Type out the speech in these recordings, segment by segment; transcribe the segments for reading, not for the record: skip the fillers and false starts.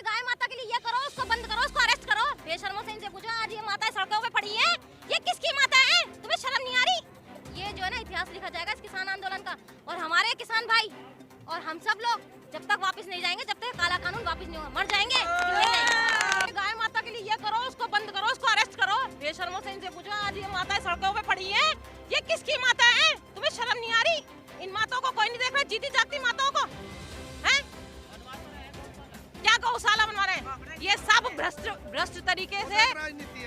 गाय माता के लिए ये करो, उसको बंद करो, उसको अरेस्ट करो। बेशर्मों से इनसे पूछो, आज ये माता सड़कों पे पड़ी है, ये किसकी माता है? तुम्हें शर्म नहीं आ रही? ये जो है ना इतिहास लिखा जाएगा इस किसान आंदोलन का। और हमारे किसान भाई और हम सब लोग जब तक वापस नहीं जाएंगे, जब तक काला कानून वापस नहीं होगा, मर जाएंगे। गाय माता के लिए ये करो, उसको बंद करो, उसको अरेस्ट करो। बेशर्मों से इनसे पूछो, आज ये माता सड़कों पे पड़ी है, ये किसकी माता है? तुम्हें शर्म नहीं आ रही? इन माताओं को कोई नहीं देख रहा, जीती जागती माताओं को हैं? क्या गौशाला बनवा रहे हैं? ये सब भ्रष्ट तरीके से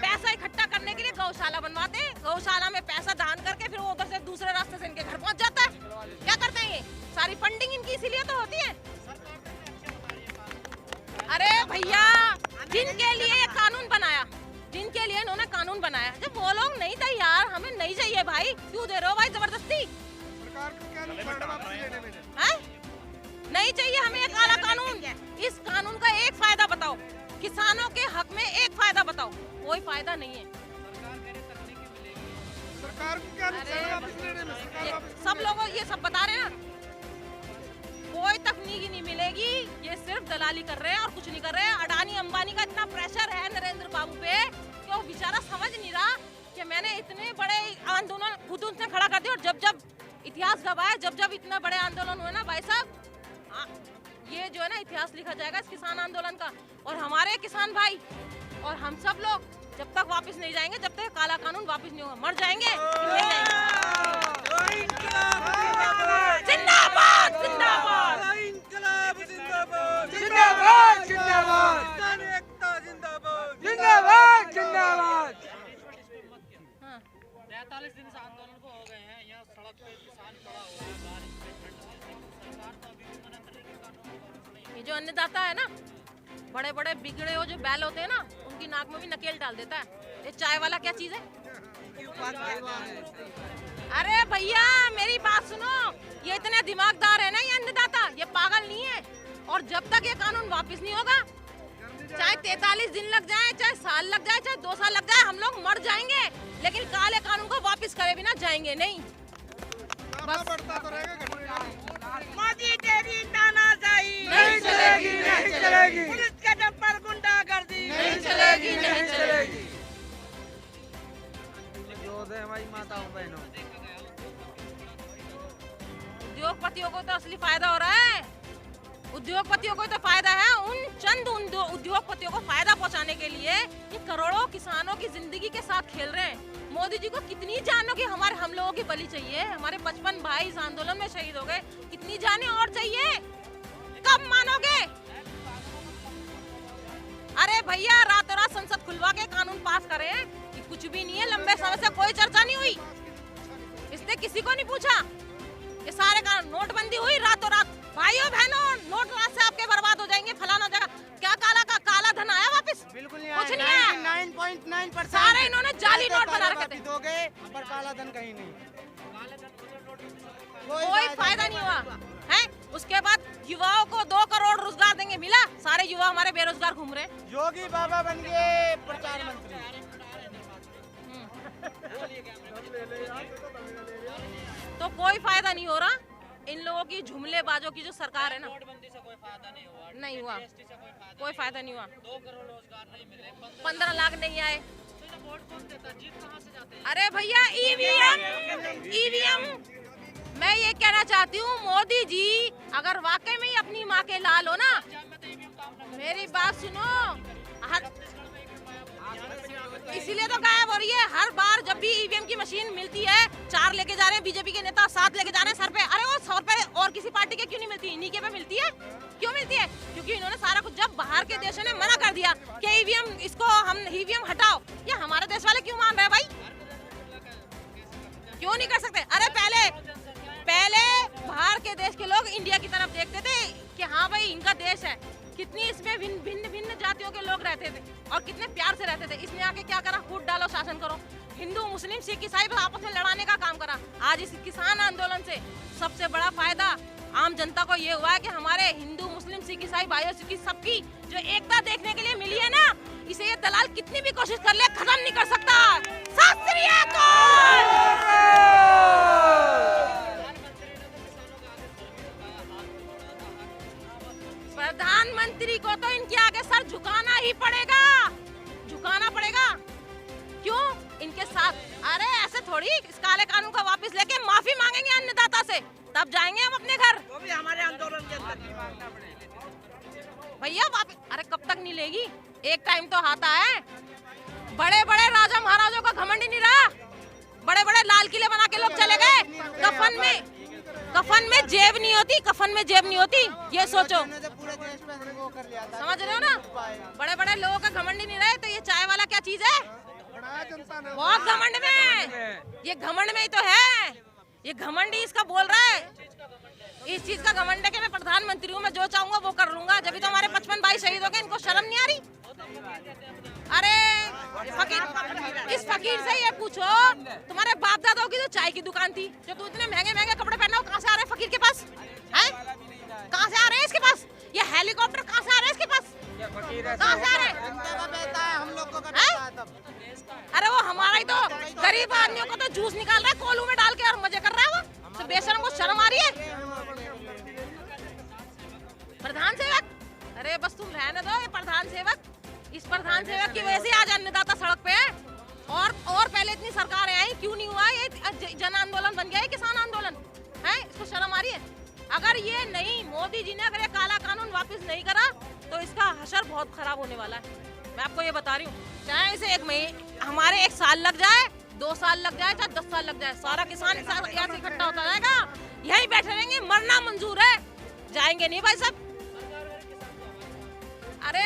पैसा इकट्ठा करने के लिए गौशाला बनवाते हैं। गौशाला में पैसा दान करके फिर वो उधर से दूसरे रास्ते से इनके घर पहुंच जाता है। क्या करते हैं ये? सारी फंडिंग इनकी इसीलिए तो होती है। अरे भैया, जिनके लिए ये कानून बनाया, जिनके लिए इन्होंने कानून बनाया, जब वो लोग नहीं तैयार, हमें नहीं चाहिए भाई, क्यों दे रहे हो भाई जबरदस्ती? नहीं चाहिए हमें ये काला कानून। इस कानून का एक फायदा बताओ, किसानों के हक में एक फायदा बताओ। कोई फायदा नहीं है। सरकार को क्या सब लोगों ये सब बता रहे हैं ना, कोई तकनीक नहीं मिलेगी, ये सिर्फ दलाली कर रहे हैं और कुछ नहीं कर रहे हैं। अडानी अंबानी का इतना प्रेशर है नरेंद्र बाबू पे कि वो बेचारा समझ नहीं रहा कि मैंने इतने बड़े आंदोलन खुद उनसे खड़ा कर दिया। और जब जब इतिहास गवाह, जब इतने बड़े आंदोलन हुए ना भाई साहब, ये जो है ना इतिहास लिखा जाएगा इस किसान आंदोलन का। और हमारे किसान भाई और हम सब लोग जब तक वापस नहीं जाएंगे, जब तक काला कानून वापस नहीं होगा, मर जाएंगे। जिंदाबाद जिंदाबाद जिंदाबाद जिंदाबाद जिंदाबाद जिंदाबाद। 43 दिन से आंदोलन को हो गए हैं, यहाँ सड़क पे किसान खड़ा हुआ है, बारिश में, ठंड में, लेकिन सरकार तो अभी भी मना कर रही है कानून। ये जो अन्नदाता है ना, बड़े बड़े बिगड़े हो जो बैल होते हैं ना, उनकी नाक में भी नकेल डाल देता है। ये चाय वाला क्या चीज है? अरे भैया मेरी बात सुनो, ये इतने दिमागदार है ना ये अन्नदाता, ये पागल नहीं है। और जब तक ये कानून वापस नहीं होगा, चाहे 43 दिन लग जाए, चाहे साल लग जाए, चाहे 2 साल लग जाए, हम लोग मर जाएंगे, लेकिन काले कानून को वापस करे बिना जाएंगे नहीं। बस बढ़ता तो रहेगा। मोदी तेरी तानाशाही नहीं चलेगी, नहीं चलेगी। पुलिस के दम पर गुंडागर्दी नहीं चलेगी, नहीं चलेगी। हमारी माताओं बहनों, उद्योगपतियों को तो असली फायदा हो रहा है। उद्योगपतियों को तो फायदा है, उन चंद उद्योगपतियों को फायदा पहुंचाने के लिए ये करोड़ों किसानों की जिंदगी के साथ खेल रहे हैं। मोदी जी को कितनी जानों की हम लोगों की बलि चाहिए? हमारे 55 भाई इस आंदोलन में शहीद हो गए, कितनी जानें और चाहिए? कब मानोगे? अरे भैया रातों रात संसद खुलवा के कानून पास करे, ये कुछ भी नहीं है। लंबे समय से कोई चर्चा नहीं हुई, इसने किसी को नहीं पूछा। ये सारे कानून, नोटबंदी हुई रातों रात, भाइयों बहनों नोट रात से आपके बर्बाद हो जाएंगे, फलाना जगह। क्या काला धन आया वापस? बिल्कुल कुछ नहीं आया। 99.9% सारे इन्होंने जाली नोट बना रखे थे, पर काला धन कहीं नहीं, कोई फायदा नहीं हुआ है। उसके बाद युवाओं को 2 करोड़ रोजगार देंगे, मिला? सारे युवा हमारे बेरोजगार घूम रहे हैं। योगी बाबा बन गए प्रचार मंत्री। तो कोई फायदा नहीं हो रहा इन लोगों की जुमलेबाजों की जो सरकार है ना। नोटबंदी से कोई फायदा नहीं हुआ, नहीं हुआ, जीएसटी से कोई फायदा नहीं हुआ। 2 करोड़ रोजगार नहीं मिले, 15 लाख नहीं आए। तो वोट कौन देता, जीत कहाँ से जाते हैं? अरे भैया ईवीएम, मैं ये कहना चाहती हूँ, मोदी जी अगर वाकई में ही अपनी माँ के लाल हो ना, मेरी बात सुनो, इसीलिए तो गायब हो रही है। हर बार जब भी ईवीएम की मशीन मिलती है, 4 लेके जा रहे हैं बीजेपी के नेता, 7 लेके जा रहे हैं सर पे। अरे वो सर पे और किसी पार्टी के क्यों नहीं मिलती? इन्हीं के पे मिलती है। क्यों मिलती है? क्योंकि इन्होंने सारा कुछ, जब बाहर के देशों ने मना कर दिया कि ईवीएम, इसको हम ईवीएम हटाओ, ये हमारे देश वाले क्यों मान रहे हैं भाई? क्यों नहीं कर सकते? अरे पहले बाहर के देश के लोग इंडिया की तरफ देखते थे कि हाँ भाई इनका देश है, कितनी इसमें भिन्न जातियों के लोग रहते थे और कितने प्यार से रहते थे। इसने आके क्या करा? फूट डालो, शासन करो, हिंदू मुस्लिम सिख ईसाई आपस में लड़ाने का काम करा। आज इस किसान आंदोलन से सबसे बड़ा फायदा आम जनता को ये हुआ है कि हमारे हिंदू मुस्लिम सिख ईसाई भाइयों की सबकी जो एकता देखने के लिए मिली है ना, इसे ये दलाल कितनी भी कोशिश कर ले खत्म नहीं कर सकता। सत श्री अकाल। प्रधानमंत्री को तो इनके आगे सर झुकाना ही पड़ेगा, झुकाना पड़ेगा। क्यों? इनके साथ अरे ऐसे थोड़ी इस काले कानून को वापस लेके माफी मांगेंगे अन्नदाता से, तब जाएंगे हम अपने घर। वो भी हमारे आंदोलन के अंदर भैया वापस, अरे कब तक नहीं लेगी? एक टाइम तो आता है। बड़े बड़े राजा महाराजों का घमंड ही नहीं रहा, बड़े बड़े लाल किले बना के लोग चले गए। कफन में जेब नहीं होती, कफन में जेब नहीं होती, ये सोचो। पूरे देश पे वो कर लिया था। समझ रहे हो ना? बड़े बड़े लोगों का घमंड ही नहीं रहे, तो ये चाय वाला क्या चीज है? बहुत घमंड में, ये घमंड में ही तो है, ये घमंड ही इसका बोल रहा है। इस चीज का घमंड है कि मैं प्रधानमंत्री हूँ, मैं जो चाहूंगा वो कर लूंगा। जब तो हमारे 55 भाई शहीद हो गए, इनको शर्म नहीं आ रही? अरे इस फकीर से ये पूछो, तुम्हारे बाप दादाओं की तो चाय की दुकान थी, जो तू इतने महंगे महंगे कपड़े पहना हो, कहाँ से आ रहे फकीर के पास? हैं? कहाँ से आ रहे हैं इसके पास? ये हेलीकॉप्टर कहाँ से आ रहे हैं इसके पास? कहाँ से आ रहे हैं? हम लोग को करता है तब। अरे वो हमारा ही तो गरीब आदमियों को तो जूस निकाल रहा है कोलू में डाल के और मजे कर रहा है वो। तो बेशर्म को शर्म आ रही है? प्रधान सेवक, अरे बस तुम रहने दो ये प्रधान सेवक। इस प्रधान सेवक की वजह से आज अन्नदाता सड़क पे है। और पहले इतनी सरकारें आई, क्यों नहीं हुआ ये जन आंदोलन बन गया है, किसान आंदोलन है? इसको शर्म आ रही है? अगर ये नहीं, मोदी जी ने अगर ये काला कानून वापस नहीं करा तो इसका हशर बहुत खराब होने वाला है, मैं आपको ये बता रही हूँ। चाहे इसे हमारे 1 साल लग जाए, 2 साल लग जाए, चाहे 10 साल लग जाए, सारा किसान यहाँ से इकट्ठा होता जाएगा, यहीं बैठे रहेंगे, मरना मंजूर है, जाएंगे नहीं भाई साहब। अरे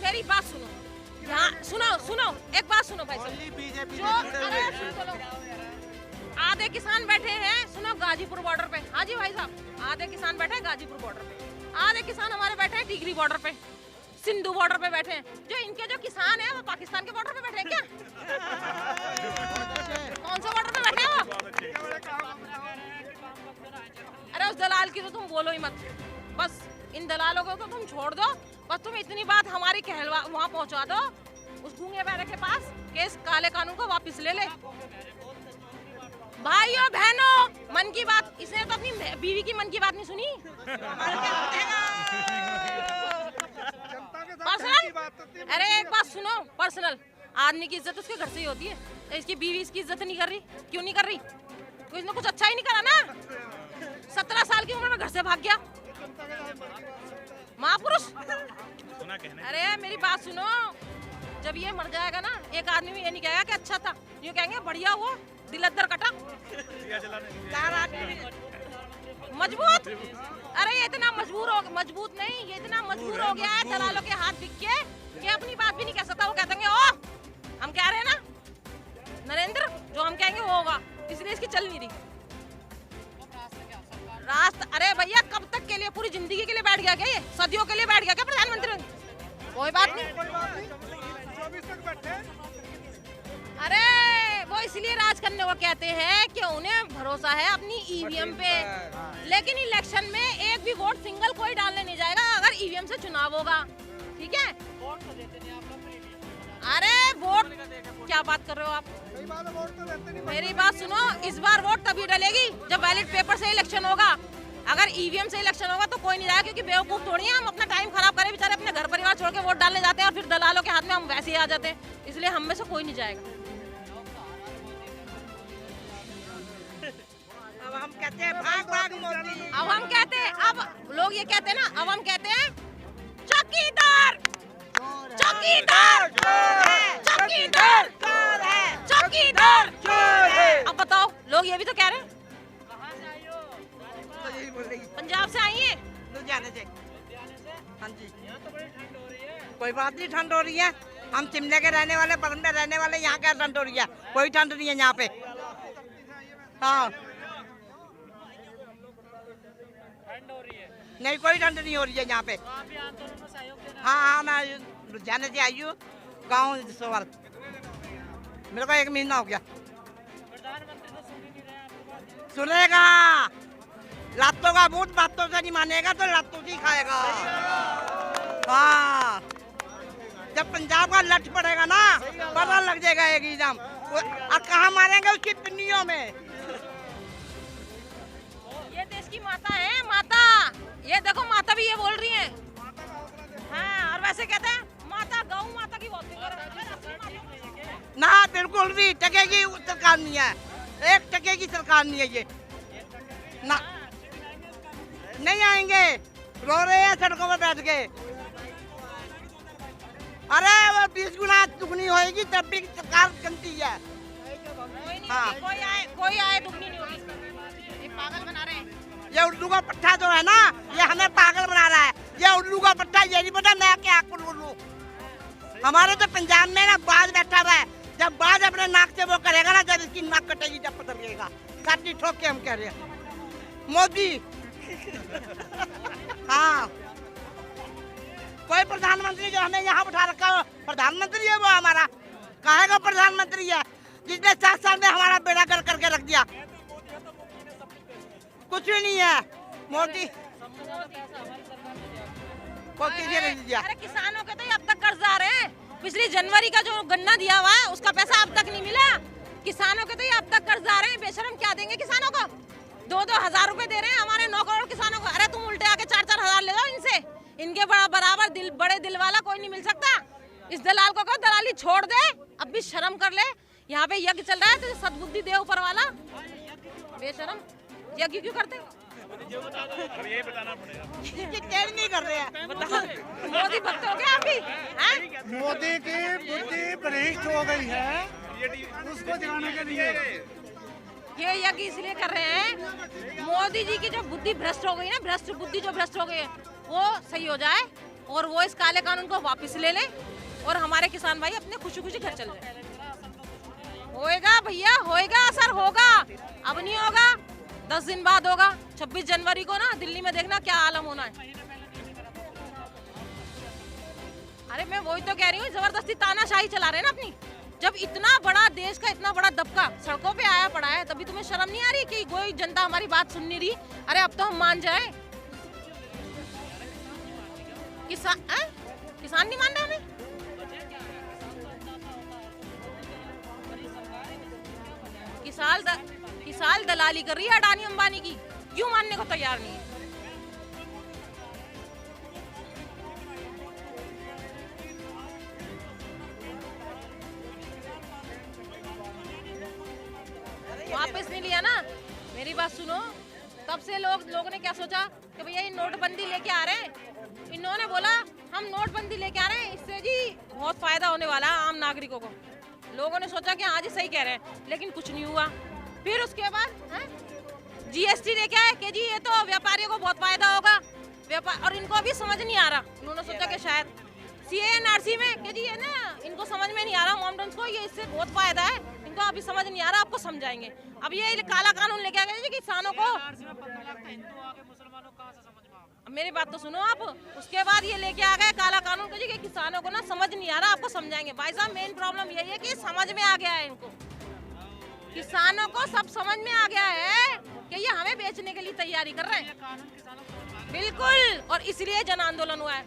मेरी बात सुनो, यहाँ सुनो एक बात सुनो भाई साहब, जो आधे किसान बैठे हैं, सुनो गाजीपुर बॉर्डर पे। हाँ जी भाई साहब, आधे किसान बैठे हैं गाजीपुर बॉर्डर पे, आधे किसान हमारे बैठे हैं टिगरी बॉर्डर पे, सिंधु बॉर्डर पे बैठे हैं। जो इनके जो किसान हैं वो पाकिस्तान के बॉर्डर पे बैठे हैं क्या? कौन से बॉर्डर पे बैठे हैं वो? अरे उस दलाल की तो तुम बोलो ही मत, बस इन दलालों को तो तुम छोड़ दो, बस तुम इतनी बात हमारी कहलवा वहाँ पहुँचा दो उस गूंगे बैरे के पास कि इस काले कानून को वापस ले ले। भाइयों बहनों, मन की बात, इसने तो अपनी बीवी की मन की बात नहीं सुनी। पर्सनल, अरे एक बात सुनो, पर्सनल, आदमी की इज्जत उसके घर से ही होती है। इसकी बीवी इसकी इज्जत नहीं कर रही, क्यों नहीं कर रही? तो इसने कुछ अच्छा ही नहीं करा ना। 17 साल की उम्र में घर से भाग गया महापुरुष। अरे मेरी बात सुनो, जब ये मर जाएगा ना, एक आदमी में ये नहीं कहेगा कि अच्छा था, ये कहेंगे बढ़िया हुआ, दिल अद्दर कटा, मजबूत। अरे ये इतना मजबूत नहीं, ये इतना मजबूर हो गया है दलालों के हाथ बिक के कि अपनी बात भी नहीं कह सकता। वो कहते हैं ओ हम कह रहे हैं ना नरेंद्र, जो हम कहेंगे वो होगा, इसलिए इसकी चल नहीं रही रास्ता। अरे भैया कब तक के लिए, पूरी जिंदगी के लिए बैठ गया क्या ये? सदियों के लिए बैठ गया क्या प्रधानमंत्री? कोई बात नहीं, अरे वो इसलिए राज करने को कहते हैं कि उन्हें भरोसा है अपनी ईवीएम पे, लेकिन इलेक्शन में एक भी वोट सिंगल कोई डालने नहीं जाएगा अगर ईवीएम से चुनाव होगा, ठीक है? अरे वोट क्या बात कर रहे हो आप? मेरी बात सुनो, इस बार वोट तभी डलेगी जब बैलेट पेपर से इलेक्शन होगा। अगर ईवीएम से इलेक्शन होगा तो कोई नहीं जाएगा, क्योंकि बेवकूफ थोड़ी है हम अपना टाइम खराब करें, बेचारे अपने घर परिवार छोड़ के वोट डालने जाते हैं और फिर दलालों के हाथ में हम वैसे ही आ जाते हैं, इसलिए हम में से कोई नहीं जाएगा। अब हम कहते हैं भाग भाग मोदी। अब हम कहते हैं, अब लोग ये कहते हैं ना, अब हम कहते हैं चौकीदार चौकीदार चौकीदार चौकीदार। अब बताओ, लोग ये भी तो कह रहे हैं। पंजाब से आई है, लुधियाने से। हाँ जी, कोई बात नहीं, ठंड हो रही है। हम शिमले के रहने वाले, परम में रहने वाले, यहाँ क्या ठंड हो रही है? कोई ठंड नहीं है यहाँ पे। हाँ नहीं, कोई ठंड नहीं हो रही है यहाँ पे। हाँ मैं लुधियाने से आई हूँ, गाँव सोवर। मेरे को 1 महीना हो गया। सुनेगा, लातों का बूट बातों से नहीं मानेगा तो लातों से ही खाएगा। हाँ, जब पंजाब का लठ पड़ेगा ना, पता लग जाएगा एक एग्जाम। और कहाँ मारेंगे? उसकी पिन्नियों में। ये देश की माता है, माता। ये देखो माता भी ये बोल रही है। ना बिल्कुल भी टके की सरकार नहीं है, 1 टके की सरकार नहीं है ये ना, नहीं आएंगे, रो रहे हैं सड़कों पर बैठ के। अरे वो 20 गुना दुगनी होएगी तब भी सरकार गंदी है। हाँ कोई आए दुगनी नहीं होगी, ये पागल बना रहे हैं। ये उल्लू का पट्टा जो है ना, ये हमें पागल बना रहा है। ये उल्लू का पट्टा, ये नहीं पता मैं क्या बोलूं। हमारे तो पंजाब में ना बाज बैठा हुआ है, जब बाज अपने नाक से वो करेगा ना, जब इसकी नाक कटेगी जब पता लगेगा। काटी ठोक के हम कह रहे हैं मोदी। हाँ, कोई प्रधानमंत्री जो हमें यहाँ बैठा रखा हो, प्रधानमंत्री है वो हमारा, काहे का प्रधानमंत्री है जिसने 7 साल में हमारा बेड़ा कर करके रख दिया। कुछ भी नहीं है मोदी को किसी ने दिया। अरे किसानों के तो ये अब तक कर्ज आ रहे हैं, पिछली जनवरी का जो गन्ना दिया हुआ है उसका पैसा अब तक नहीं मिला। किसानों के तो ये अब तक कर्ज आ रहे हैं, बेशरम क्या देंगे किसानों को? 2-2 हजार रुपए दे रहे हैं हमारे 9 करोड़ किसानों को। अरे तुम उल्टे आके 4-4 हजार ले लो इनसे, इनके बराबर बड़े दिल वाला कोई नहीं मिल सकता। इस दलाल को कहो दलाली छोड़ दे, अब भी शर्म कर ले। यहाँ पे यज्ञ चल रहा है तो सद्बुद्धि दे ऊपर वाला। बेशरम यज्ञ क्यों करते? अब यही बताना पड़ेगा। टेढ़ नहीं कर रहे हैं। मोदी भक्त हो गया आप भी हैं? मोदी की बुद्धि भ्रष्ट हो गई है, उसको दिखाने के लिए ये यज्ञ इसलिए कर रहे हैं, मोदी जी की जो बुद्धि भ्रष्ट हो गई है, भ्रष्ट बुद्धि जो भ्रष्ट हो गई है वो सही हो जाए और वो इस काले कानून को वापस ले ले और हमारे किसान भाई अपने खुशी खुशी घर चले जाए। होएगा भैया, होएगा, असर होगा, अब नहीं होगा, 10 दिन बाद होगा। 26 जनवरी को ना दिल्ली में देखना क्या आलम होना है। अरे मैं वही तो कह रही हूँ, जबरदस्ती तानाशाही चला रहे हैं ना अपनी। जब इतना बड़ा देश का इतना बड़ा दबका सड़कों पे आया पड़ा है, तभी तुम्हें शर्म नहीं आ रही कि कोई जनता हमारी बात सुन नहीं रही? अरे अब तो हम मान जाए। किसान नहीं मान रहे हमें? किसान दलाली कर रही है अडानी अंबानी की, क्यों मानने को तैयार नहीं है? वापस नहीं लिया ना, मेरी बात सुनो। तब से लोगों ने क्या सोचा कि भैया ये नोटबंदी लेके आ रहे हैं। इन्होंने बोला हम नोटबंदी लेके आ रहे हैं, इससे जी बहुत फायदा होने वाला है आम नागरिकों को। लोगों ने सोचा कि हाँ जी सही कह रहे हैं, लेकिन कुछ नहीं हुआ। फिर उसके बाद जीएसटी लेके आए कि जी ये तो व्यापारियों को बहुत फायदा होगा, व्यापार, और इनको अभी समझ नहीं आ रहा। उन्होंने सोचा कि शायद CANRC में कि जी ये ना इनको समझ में नहीं आ रहा, मॉमडन्स को ये इससे बहुत फायदा है, इनको अभी समझ नहीं आ रहा, आपको समझाएंगे। अब ये काला कानून लेके आ गए किसानों को। मेरी बात तो सुनो आप। उसके बाद ये लेके आ गए काला कानून को जी कि किसानों को ना समझ नहीं आ रहा, आपको समझाएंगे। भाई साहब मेन प्रॉब्लम यही है कि समझ में आ गया है इनको, किसानों को सब समझ में आ गया है कि ये हमें बेचने के लिए तैयारी कर रहे हैं। बिल्कुल, और इसलिए जन आंदोलन हुआ है।